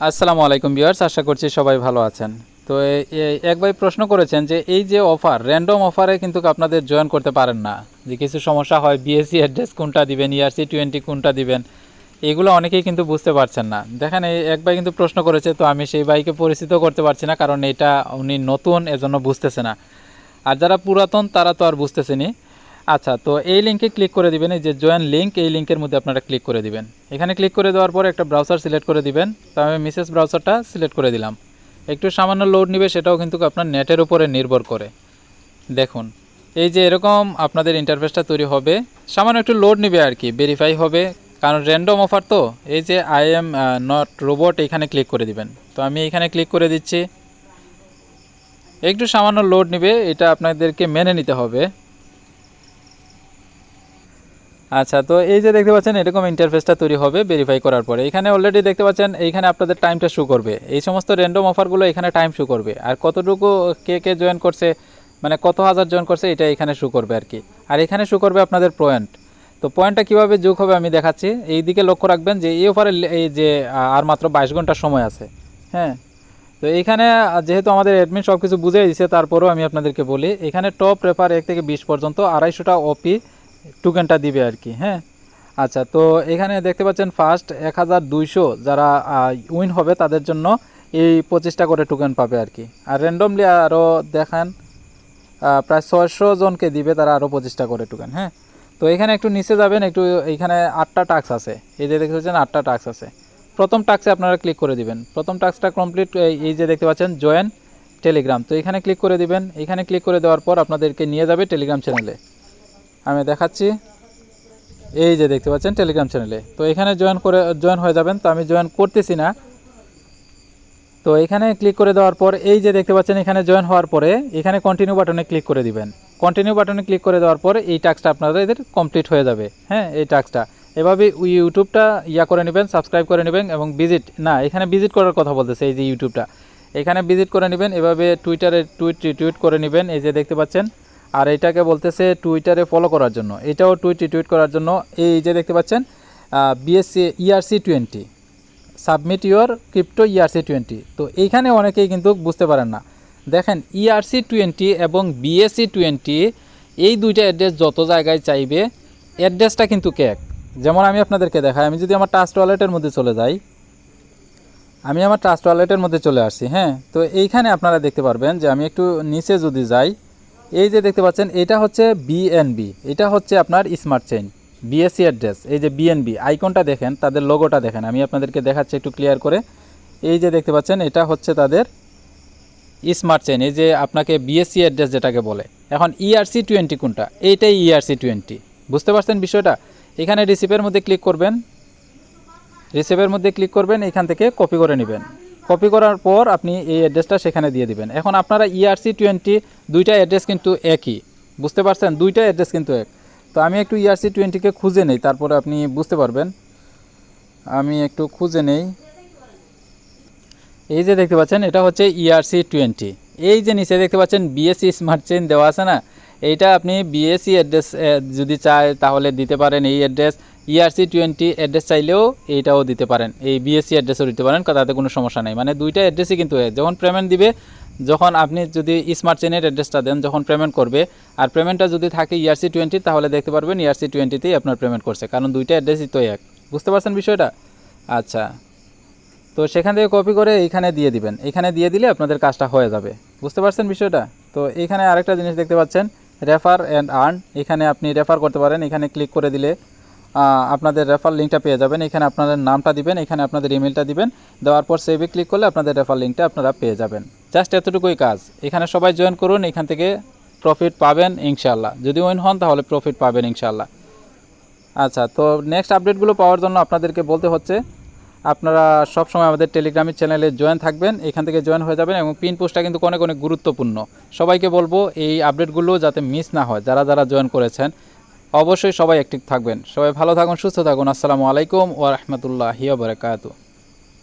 আসসালামু আলাইকুম ভিউয়ার্স, আশা করছি সবাই ভালো আছেন। তো এক ভাই প্রশ্ন করেছেন যে এই যে অফার, র্যান্ডম অফারে কিন্তু আপনাদের জয়েন করতে পারেন না, যে কিছু সমস্যা হয়, বিএসসি অ্যাড্রেস কোনটা দিবেন, ERC-20 কোনটা দিবেন, এগুলো অনেকেই কিন্তু বুঝতে পারছেন না। দেখেন, এই এক ভাই কিন্তু প্রশ্ন করেছে, তো আমি সেই ভাইকে পরিচিত করতে পারছি না, কারণ এটা উনি নতুন, এজন্য বুঝতেছে না। আর যারা পুরাতন তারা তো আর বুঝতেছেনি। আচ্ছা, তো এই লিঙ্কে ক্লিক করে দিবেন, এই যে জয়েন লিঙ্ক, এই লিঙ্কের মধ্যে আপনারা ক্লিক করে দিবেন। এখানে ক্লিক করে দেওয়ার পর একটা ব্রাউজার সিলেক্ট করে দিবেন। তো আমি মিসেস ব্রাউজারটা সিলেক্ট করে দিলাম। একটু সামান্য লোড নেবে, সেটাও কিন্তু আপনার নেটের উপরে নির্ভর করে। দেখুন, এই যে এরকম আপনাদের ইন্টারফেসটা তৈরি হবে, সামান্য একটু লোড নেবে আর কি, ভেরিফাই হবে, কারণ র্যান্ডম অফার তো। এই যে আই এম নট রোবট, এখানে ক্লিক করে দিবেন। তো আমি এখানে ক্লিক করে দিচ্ছি। একটু সামান্য লোড নেবে, এটা আপনাদেরকে মেনে নিতে হবে। আচ্ছা, তো এই যে দেখতে পাচ্ছেন এরকম ইন্টারফেসটা তৈরি হবে ভেরিফাই করার পরে। এখানে অলরেডি দেখতে পাচ্ছেন এইখানে আপনাদের টাইমটা শো করবে। এই সমস্ত র্যান্ডম অফারগুলো এখানে টাইম শো করবে, আর কতটুকু কে কে জয়েন করছে, মানে কত হাজার জয়েন করছে, এটা এখানে শো করবে আর কি। আর এখানে শো করবে আপনাদের পয়েন্ট। তো পয়েন্টটা কীভাবে যোগ হবে আমি দেখাচ্ছি। এই দিকে লক্ষ্য রাখবেন যে এই অফারে এই যে আর মাত্র 22 ঘন্টা সময় আছে। হ্যাঁ, তো এইখানে যেহেতু আমাদের অ্যাডমিন সব কিছু বুঝিয়ে দিচ্ছে, তারপরেও আমি আপনাদেরকে বলি, এখানে টপ রেফার 1 থেকে 20 পর্যন্ত 250টা OP টোকেনটা দিবে আর কি। হ্যাঁ, আচ্ছা, তো এখানে দেখতে পাচ্ছেন ফার্স্ট 1200 যারা উইন হবে তাদের জন্য এই 25টা করে টোকেন পাবে আর কি। আর র্যান্ডমলি আরও দেখান, প্রায় 600 জনকে দিবে তারা আরও 25টা করে টোকেন। হ্যাঁ, তো এখানে একটু নিচে যাবেন, একটু এইখানে 8টা টাস্ক আছে, এই যে দেখতে পাচ্ছেন 8টা টাস্ক আছে। প্রথম টাস্কে আপনারা ক্লিক করে দিবেন। প্রথম টাস্কটা কমপ্লিট, এই যে দেখতে পাচ্ছেন জয়েন টেলিগ্রাম, তো এখানে ক্লিক করে দিবেন। এখানে ক্লিক করে দেওয়ার পর আপনাদেরকে নিয়ে যাবে টেলিগ্রাম চ্যানেলে। আমি দেখাচ্ছি, এই যে দেখতে পাচ্ছেন টেলিগ্রাম চ্যানেলে। তো এখানে জয়েন হয়ে যাবেন। তো আমি জয়েন করতেছি না। তো এখানে ক্লিক করে দেওয়ার পর এই যে দেখতে পাচ্ছেন এখানে জয়েন হওয়ার পরে এখানে কন্টিনিউ বাটনে ক্লিক করে দিবেন। কন্টিনিউ বাটনে ক্লিক করে দেওয়ার পর এই টাস্কটা আপনাদের কমপ্লিট হয়ে যাবে। হ্যাঁ, এই টাস্কটা এভাবে ইউটিউবটা করে নেবেন, সাবস্ক্রাইব করে নেবেন, এবং এখানে ভিজিট করার কথা বলতেছে, এই যে ইউটিউবটা এখানে ভিজিট করে নেবেন। এভাবে টুইটারে টুইট করে নেবেন, এই যে দেখতে পাচ্ছেন। আর এটাকে বলতেছে টুইটারে ফলো করার জন্য, এটাও টুইট করার জন্য, এই যে দেখতে পাচ্ছেন BSc ERC-20 submit your crypto ERC-20। তো এইখানে অনেকেই কিন্তু বুঝতে পারেন না। দেখেন, ERC-20 এবং BSC-20 এই দুইটা অ্যাড্রেস যত জায়গায় চাইবে, অ্যাড্রেসটা কিন্তু এক। যেমন আমি আপনাদেরকে দেখাই, আমি যদি আমার ট্রাস্ট ওয়ালেটের মধ্যে চলে যাই, আমি আমার ট্রাস্ট ওয়ালেটের মধ্যে চলে আসছি। হ্যাঁ, তো এইখানে আপনারা দেখতে পারবেন যে আমি একটু নিচে যদি যাই, এই যে দেখতে পাচ্ছেন এটা হচ্ছে BNB, এটা হচ্ছে আপনার স্মার্ট চেইন BSC অ্যাড্রেস। এই যে BNB আইকনটা দেখেন, তাদের লোগোটা দেখেন, আমি আপনাদেরকে দেখাচ্ছি একটু ক্লিয়ার করে। এই যে দেখতে পাচ্ছেন এটা হচ্ছে তাদের স্মার্ট চেইন, এই যে আপনাকে BSC অ্যাড্রেস যেটাকে বলে। এখন ERC-20 কোনটা, এইটাই ERC-20। বুঝতে পারছেন বিষয়টা? এখানে রিসিভের মধ্যে ক্লিক করবেন, এখান থেকে কপি করে নেবেন। কপি করার পর আপনি এই অ্যাড্রেসটা সেখানে দিয়ে দিবেন। এখন আপনারা ERC-20 দুইটা অ্যাড্রেস কিন্তু একই, বুঝতে পারছেন? দুইটা অ্যাড্রেস কিন্তু এক। তো আমি একটু ERC-20কে খুঁজে নেই, তারপরে আপনি বুঝতে পারবেন। আমি একটু খুঁজে নেই। এই যে দেখতে পাচ্ছেন এটা হচ্ছে ERC-20। এই যে নিচে দেখতে পাচ্ছেন BSC স্মার্ট চেইন দেওয়া আছে না, এইটা আপনি BSC অ্যাড্রেস যদি চায় তাহলে দিতে পারেন এই অ্যাড্রেস। ERC-20 অ্যাড্রেস চাইলেও এইটাও দিতে পারেন, এই BSC অ্যাড্রেসও দিতে পারেন, তাতে কোনো সমস্যা নেই। মানে দুইটা অ্যাড্রেসই কিন্তু যখন পেমেন্ট দিবে, যখন আপনি যদি স্মার্ট চেইনের অ্যাড্রেসটা দেন, যখন পেমেন্ট করবে, আর পেমেন্টটা যদি থাকে ERC-20, তাহলে দেখতে পারবেন ERC-20তেই আপনার পেমেন্ট করছে, কারণ দুইটা অ্যাড্রেসই তো এক। বুঝতে পারছেন বিষয়টা? আচ্ছা, তো সেখান থেকে কপি করে এইখানে দিয়ে দিবেন। এখানে দিয়ে দিলে আপনাদের কাজটা হয়ে যাবে। বুঝতে পারছেন বিষয়টা? তো এইখানে আরেকটা জিনিস দেখতে পাচ্ছেন, রেফার অ্যান্ড আর্ন। এখানে আপনি রেফার করতে পারেন। এখানে ক্লিক করে দিলে আপনাদের রেফার লিঙ্কটা পেয়ে যাবেন। এখানে আপনাদের নামটা দিবেন, এখানে আপনাদের ইমেলটা দিবেন, দেওয়ার পর সেভে ক্লিক করলে আপনাদের রেফার লিঙ্কটা আপনারা পেয়ে যাবেন। জাস্ট এতটুকুই কাজ। এখানে সবাই জয়েন করুন, এখান থেকে প্রফিট পাবেন ইনশাআল্লাহ। যদি উইন হন তাহলে প্রফিট পাবেন ইনশাআল্লাহ। আচ্ছা, তো নেক্সট আপডেটগুলো পাওয়ার জন্য আপনাদেরকে বলতে হচ্ছে, আপনারা সবসময় আমাদের টেলিগ্রামের চ্যানেলে জয়েন থাকবেন, এখান থেকে জয়েন হয়ে যাবেন। এবং পিন পোস্টটা কিন্তু অনেক অনেক গুরুত্বপূর্ণ। সবাইকে বলবো এই আপডেটগুলো যাতে মিস না হয়। যারা যারা জয়েন করেছেন অবশ্যই সবাই অ্যাক্টিভ থাকবেন। সবাই ভালো থাকুন, সুস্থ থাকুন। আসসালামু আলাইকুম ওয়া রাহমাতুল্লাহি ওয়া বারাকাতুহু।